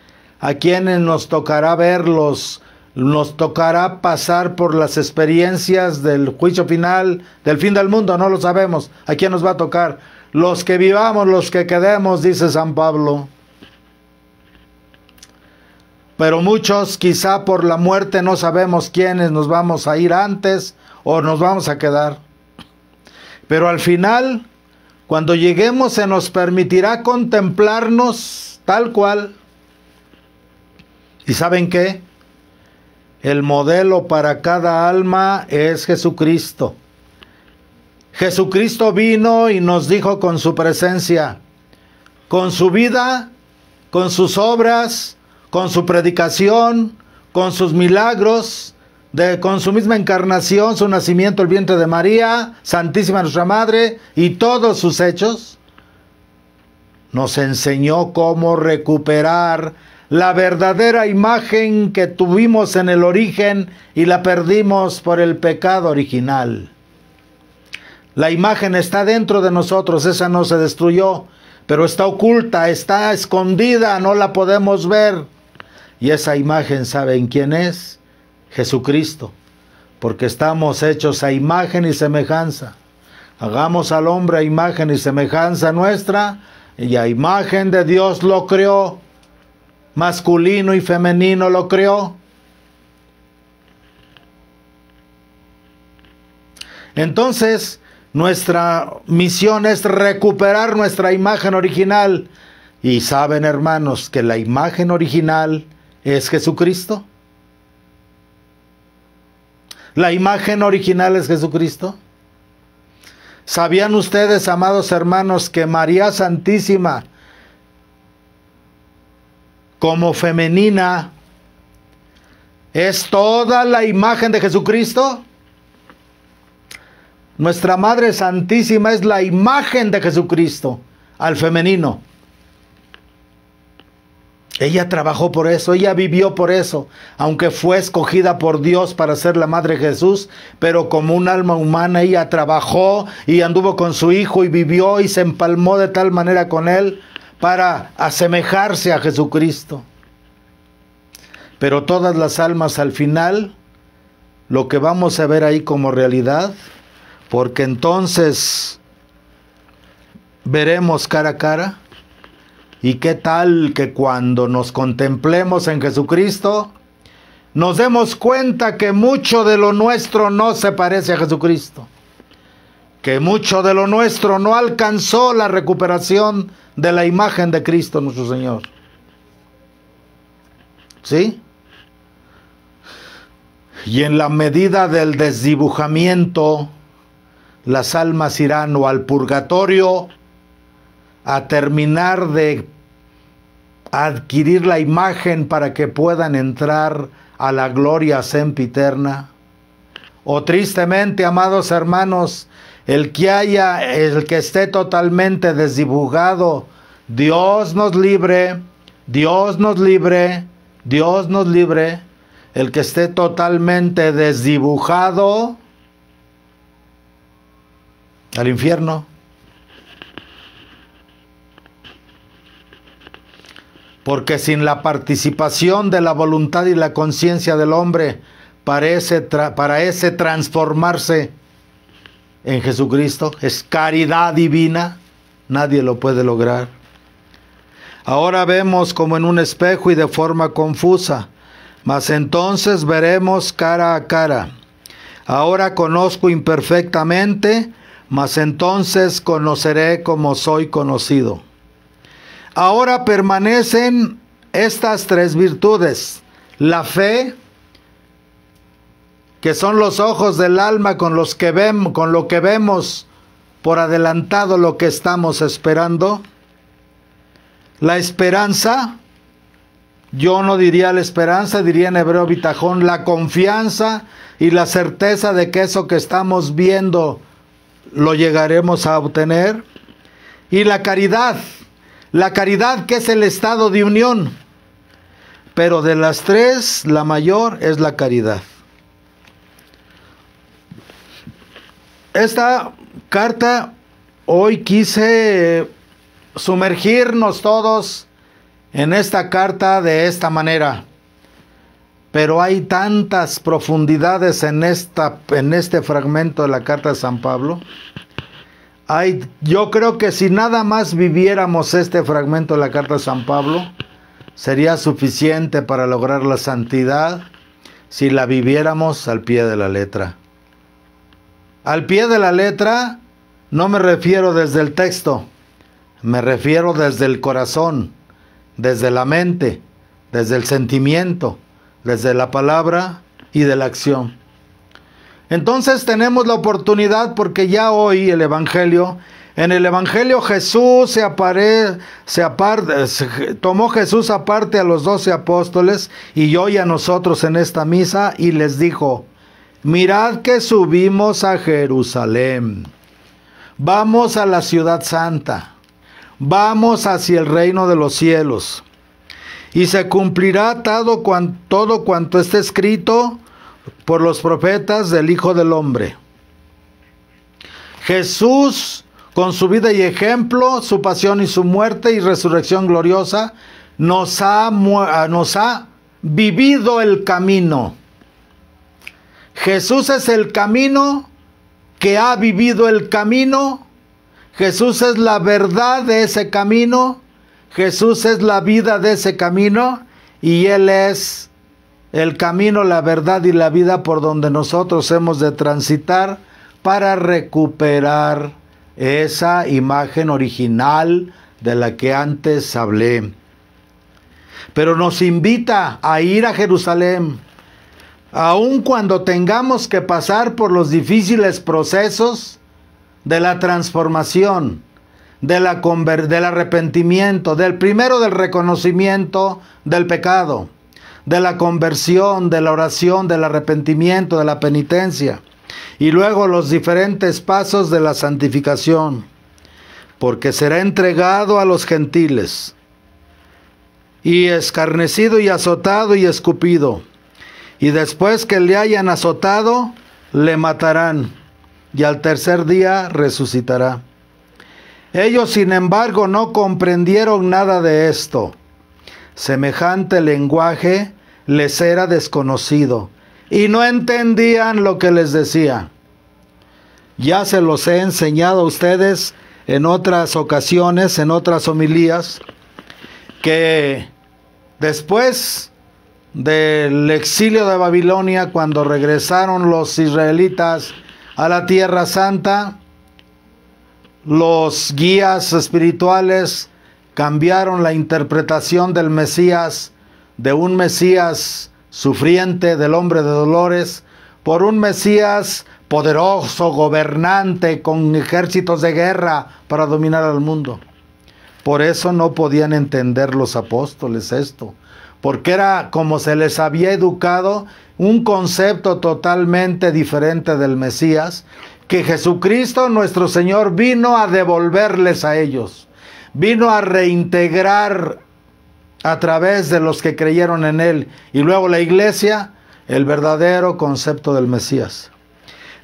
a quienes nos tocará verlos, nos tocará pasar por las experiencias del juicio final, del fin del mundo, no lo sabemos. ¿A quién nos va a tocar? Los que vivamos, los que quedemos, dice San Pablo. Pero muchos, quizá por la muerte, no sabemos quiénes nos vamos a ir antes o nos vamos a quedar. Pero al final, cuando lleguemos, se nos permitirá contemplarnos tal cual. ¿Y saben qué? El modelo para cada alma es Jesucristo. Jesucristo vino y nos dijo con su presencia, con su vida, con sus obras, con su predicación, con sus milagros, con su misma encarnación, su nacimiento, el vientre de María, Santísima nuestra Madre, y todos sus hechos, nos enseñó cómo recuperar la verdadera imagen que tuvimos en el origen y la perdimos por el pecado original. La imagen está dentro de nosotros, esa no se destruyó, pero está oculta, está escondida, no la podemos ver. Y esa imagen, ¿saben quién es? Jesucristo, porque estamos hechos a imagen y semejanza. Hagamos al hombre a imagen y semejanza nuestra, y a imagen de Dios lo creó. Masculino y femenino lo creó. Entonces, nuestra misión es recuperar nuestra imagen original. Y saben, hermanos, que la imagen original es Jesucristo. La imagen original es Jesucristo. ¿Sabían ustedes, amados hermanos, que María Santísima, como femenina, es toda la imagen de Jesucristo? Nuestra Madre Santísima es la imagen de Jesucristo al femenino. Ella trabajó por eso, ella vivió por eso, aunque fue escogida por Dios para ser la Madre de Jesús, pero como un alma humana ella trabajó y anduvo con su Hijo y vivió y se empalmó de tal manera con Él para asemejarse a Jesucristo. Pero todas las almas al final, lo que vamos a ver ahí como realidad, porque entonces veremos cara a cara. ¿Y qué tal que cuando nos contemplemos en Jesucristo, nos demos cuenta que mucho de lo nuestro no se parece a Jesucristo? Que mucho de lo nuestro no alcanzó la recuperación de la imagen de Cristo nuestro Señor. ¿Sí? Y en la medida del desdibujamiento, las almas irán o al purgatorio a terminar de adquirir la imagen para que puedan entrar a la gloria sempiterna, o tristemente, amados hermanos, el que esté totalmente desdibujado, Dios nos libre, Dios nos libre, Dios nos libre, el que esté totalmente desdibujado al infierno. Porque sin la participación de la voluntad y la conciencia del hombre para ese transformarse en Jesucristo, es caridad divina, nadie lo puede lograr. Ahora vemos como en un espejo y de forma confusa, mas entonces veremos cara a cara. Ahora conozco imperfectamente, mas entonces conoceré como soy conocido. Ahora permanecen estas tres virtudes: la fe, que son los ojos del alma con lo que vemos por adelantado lo que estamos esperando; la esperanza, yo no diría la esperanza, diría en hebreo bitajón, la confianza y la certeza de que eso que estamos viendo lo llegaremos a obtener; y la caridad que es el estado de unión. Pero de las tres, la mayor es la caridad. Esta carta, hoy quise sumergirnos todos en esta carta de esta manera, pero hay tantas profundidades en este fragmento de la carta de San Pablo. Yo creo que si nada más viviéramos este fragmento de la carta de San Pablo, sería suficiente para lograr la santidad si la viviéramos al pie de la letra. Al pie de la letra no me refiero desde el texto, me refiero desde el corazón, desde la mente, desde el sentimiento, desde la palabra y de la acción. Entonces tenemos la oportunidad, porque ya hoy en el Evangelio Jesús tomó Jesús aparte a los 12 apóstoles y hoy a nosotros en esta misa, y les dijo: mirad que subimos a Jerusalén, vamos a la ciudad santa, vamos hacia el reino de los cielos, y se cumplirá todo cuanto esté escrito por los profetas del Hijo del Hombre. Jesús, con su vida y ejemplo, su pasión y su muerte y resurrección gloriosa, nos ha vivido el camino. Jesús es el camino que ha vivido el camino. Jesús es la verdad de ese camino. Jesús es la vida de ese camino. Y Él es el camino, la verdad y la vida por donde nosotros hemos de transitar para recuperar esa imagen original de la que antes hablé. Pero nos invita a ir a Jerusalén, aun cuando tengamos que pasar por los difíciles procesos de la transformación, del arrepentimiento, del reconocimiento del pecado, de la conversión, de la oración, del arrepentimiento, de la penitencia, y luego los diferentes pasos de la santificación, porque será entregado a los gentiles, y escarnecido y azotado y escupido, y después que le hayan azotado, le matarán, y al tercer día resucitará. Ellos, sin embargo, no comprendieron nada de esto. Semejante lenguaje les era desconocido, y no entendían lo que les decía. Ya se los he enseñado a ustedes en otras ocasiones, en otras homilías, que después del exilio de Babilonia, cuando regresaron los israelitas a la Tierra Santa, los guías espirituales cambiaron la interpretación del Mesías, de un Mesías sufriente, del hombre de dolores, por un Mesías poderoso, gobernante, con ejércitos de guerra para dominar al mundo. Por eso no podían entender los apóstoles esto, porque era como se les había educado un concepto totalmente diferente del Mesías, que Jesucristo nuestro Señor vino a devolverles a ellos, vino a reintegrar a través de los que creyeron en Él, y luego la iglesia, el verdadero concepto del Mesías.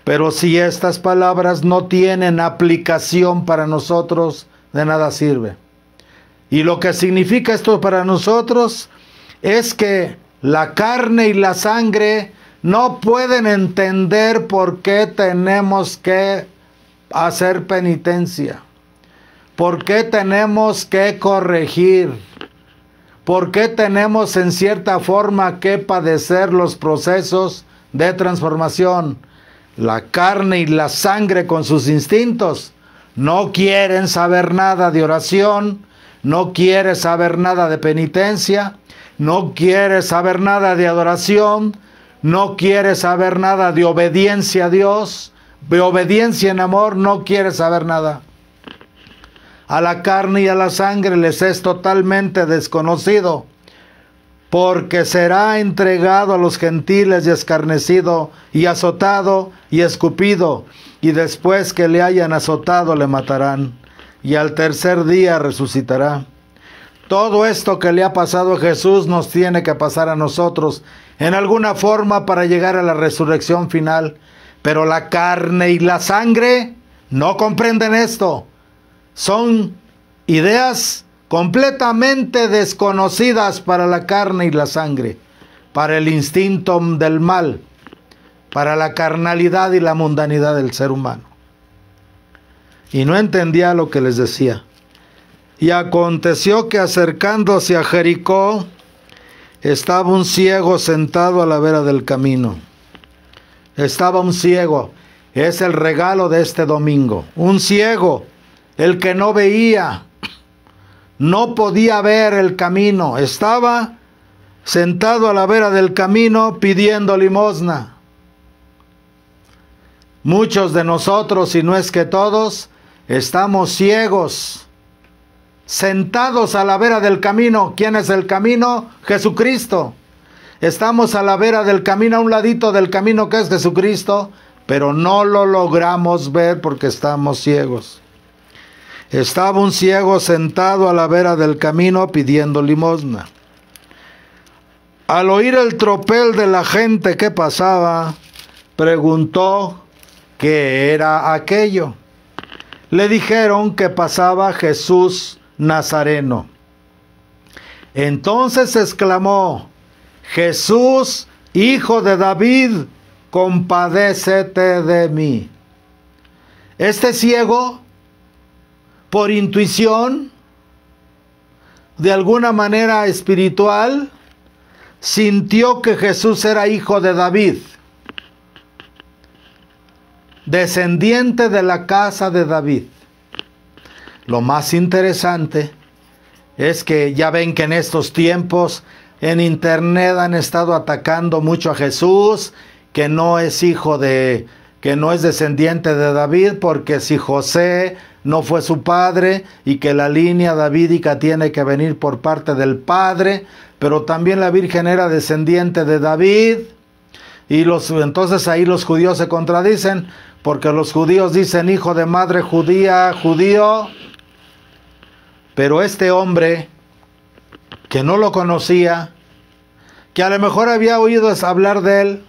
Pero si estas palabras no tienen aplicación para nosotros, de nada sirve. Y lo que significa esto para nosotros es que la carne y la sangre no pueden entender por qué tenemos que hacer penitencia, por qué tenemos que corregir, ¿Por qué tenemos en cierta forma que padecer los procesos de transformación? La carne y la sangre con sus instintos no quieren saber nada de oración, no quiere saber nada de penitencia, no quiere saber nada de adoración, no quiere saber nada de obediencia a Dios, de obediencia en amor, no quiere saber nada. A la carne y a la sangre les es totalmente desconocido, porque será entregado a los gentiles y escarnecido y azotado y escupido, y después que le hayan azotado le matarán, y al tercer día resucitará. Todo esto que le ha pasado a Jesús nos tiene que pasar a nosotros en alguna forma para llegar a la resurrección final, pero la carne y la sangre no comprenden esto. Son ideas completamente desconocidas para la carne y la sangre, para el instinto del mal, para la carnalidad y la mundanidad del ser humano. Y no entendía lo que les decía. Y aconteció que acercándose a Jericó, estaba un ciego sentado a la vera del camino. Estaba un ciego, es el regalo de este domingo. Un ciego, el que no veía, no podía ver el camino, estaba sentado a la vera del camino pidiendo limosna. Muchos de nosotros, si no es que todos, estamos ciegos, sentados a la vera del camino. ¿Quién es el camino? Jesucristo. Estamos a la vera del camino, a un ladito del camino que es Jesucristo, pero no lo logramos ver porque estamos ciegos. Estaba un ciego sentado a la vera del camino pidiendo limosna. Al oír el tropel de la gente que pasaba, preguntó qué era aquello. Le dijeron que pasaba Jesús Nazareno. Entonces exclamó: Jesús, hijo de David, compadécete de mí. Este ciego, por intuición, de alguna manera espiritual, sintió que Jesús era hijo de David, descendiente de la casa de David. Lo más interesante es que ya ven que en estos tiempos en internet han estado atacando mucho a Jesús, que no es que no es descendiente de David, porque si José no fue su padre, y que la línea davídica tiene que venir por parte del padre, pero también la Virgen era descendiente de David, y entonces ahí los judíos se contradicen, porque los judíos dicen hijo de madre judía, judío, pero este hombre que no lo conocía, que a lo mejor había oído hablar de él,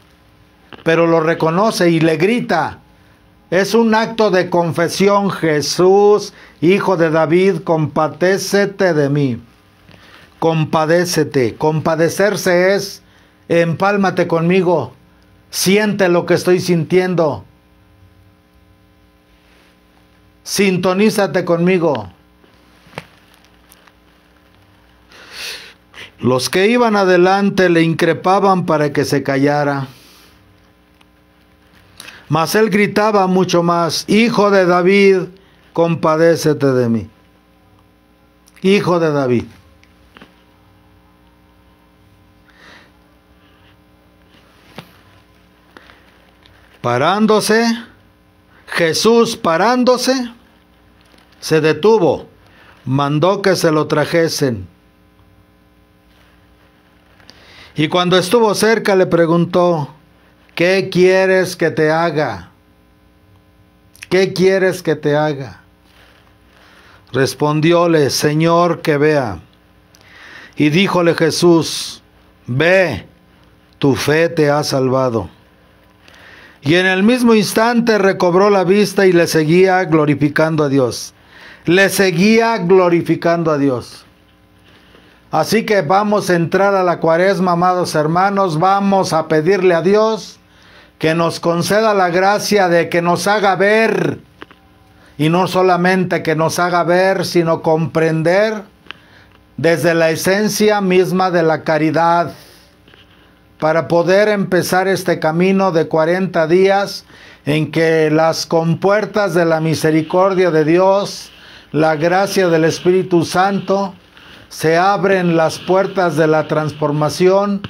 pero lo reconoce y le grita. Es un acto de confesión: Jesús, hijo de David, compadécete de mí. Compadécete. Compadecerse es: empálmate conmigo, siente lo que estoy sintiendo, sintonízate conmigo. Los que iban adelante le increpaban para que se callara, mas él gritaba mucho más: Hijo de David, compadécete de mí. Hijo de David. Jesús parándose, se detuvo, mandó que se lo trajesen. Y cuando estuvo cerca le preguntó: ¿qué quieres que te haga? ¿Qué quieres que te haga? Respondióle: Señor, que vea. Y díjole Jesús: ve, tu fe te ha salvado. Y en el mismo instante recobró la vista y le seguía glorificando a Dios. Le seguía glorificando a Dios. Así que vamos a entrar a la Cuaresma, amados hermanos. Vamos a pedirle a Dios que nos conceda la gracia de que nos haga ver, y no solamente que nos haga ver, sino comprender desde la esencia misma de la caridad, para poder empezar este camino de 40 días en que las compuertas de la misericordia de Dios, la gracia del Espíritu Santo, se abren las puertas de la transformación,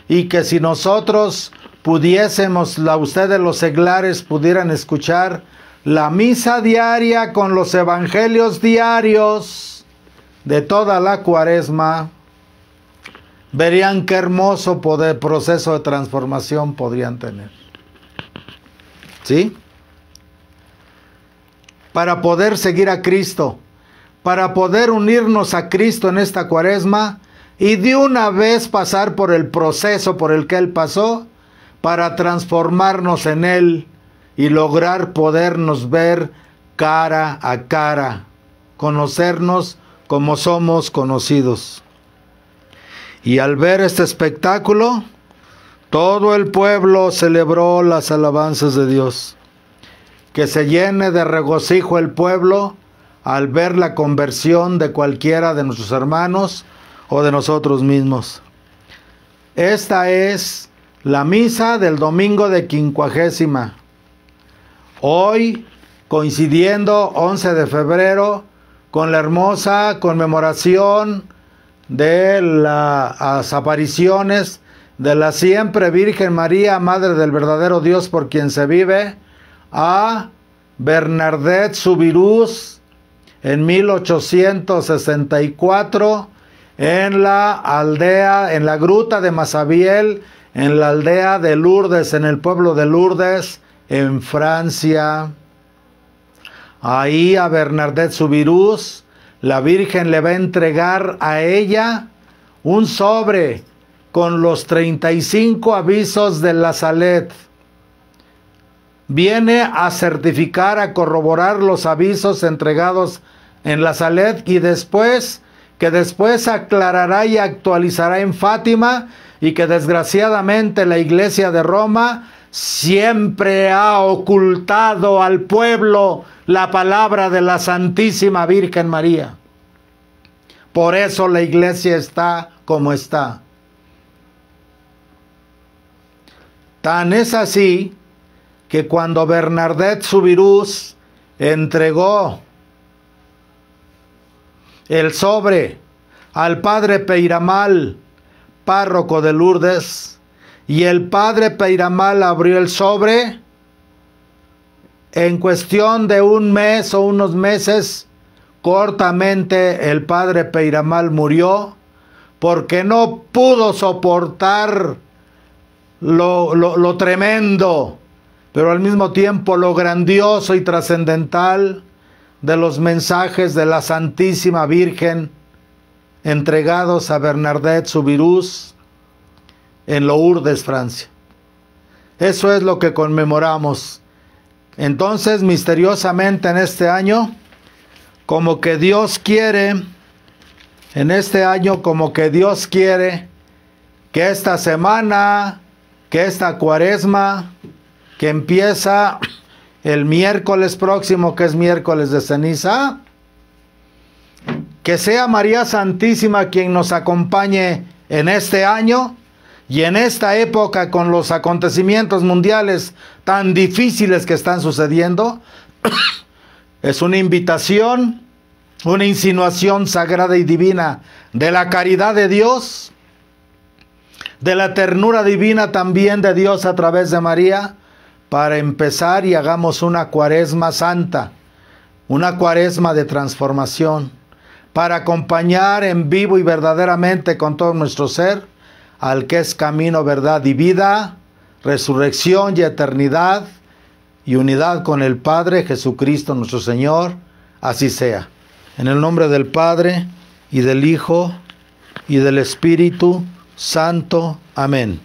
y que si nosotros pudiésemos, ustedes los seglares pudieran escuchar la misa diaria con los evangelios diarios de toda la Cuaresma, verían qué hermoso proceso de transformación podrían tener. ¿Sí? Para poder seguir a Cristo, para poder unirnos a Cristo en esta Cuaresma y de una vez pasar por el proceso por el que Él pasó, para transformarnos en Él y lograr podernos ver cara a cara, conocernos como somos conocidos. Y al ver este espectáculo, todo el pueblo celebró las alabanzas de Dios. Que se llene de regocijo el pueblo al ver la conversión de cualquiera de nuestros hermanos o de nosotros mismos. Esta es la misa del domingo de Quincuagésima. Hoy, coincidiendo 11 de febrero, con la hermosa conmemoración de las apariciones de la siempre Virgen María, Madre del verdadero Dios por quien se vive, a Bernadette Soubirous en 1864 en la aldea, en la gruta de Massabielle, en la aldea de Lourdes, en el pueblo de Lourdes, en Francia. Ahí a Bernadette Soubirous, la Virgen le va a entregar a ella un sobre con los 35 avisos de la Salet. Viene a certificar, a corroborar los avisos entregados en la Salet, y después aclarará y actualizará en Fátima, y que desgraciadamente la Iglesia de Roma siempre ha ocultado al pueblo la palabra de la Santísima Virgen María. Por eso la Iglesia está como está. Tan es así que cuando Bernadette Soubirous entregó el sobre al padre Peyramal, párroco de Lourdes, y el padre Peyramal abrió el sobre, en cuestión de un mes o unos meses, cortamente el padre Peyramal murió, porque no pudo soportar lo tremendo, pero al mismo tiempo lo grandioso y trascendental de los mensajes de la Santísima Virgen entregados a Bernadette Soubirous en Lourdes, Francia. Eso es lo que conmemoramos. Entonces, misteriosamente en este año, como que Dios quiere, que esta semana, que esta Cuaresma, que empieza el miércoles próximo, que es miércoles de ceniza, que sea María Santísima quien nos acompañe en este año y en esta época, con los acontecimientos mundiales tan difíciles que están sucediendo. Es una invitación, una insinuación sagrada y divina de la caridad de Dios, de la ternura divina también de Dios a través de María, para empezar y hagamos una Cuaresma santa, una Cuaresma de transformación, para acompañar en vivo y verdaderamente con todo nuestro ser al que es camino, verdad y vida, resurrección y eternidad, y unidad con el Padre Jesucristo nuestro Señor. Así sea. En el nombre del Padre, y del Hijo, y del Espíritu Santo. Amén.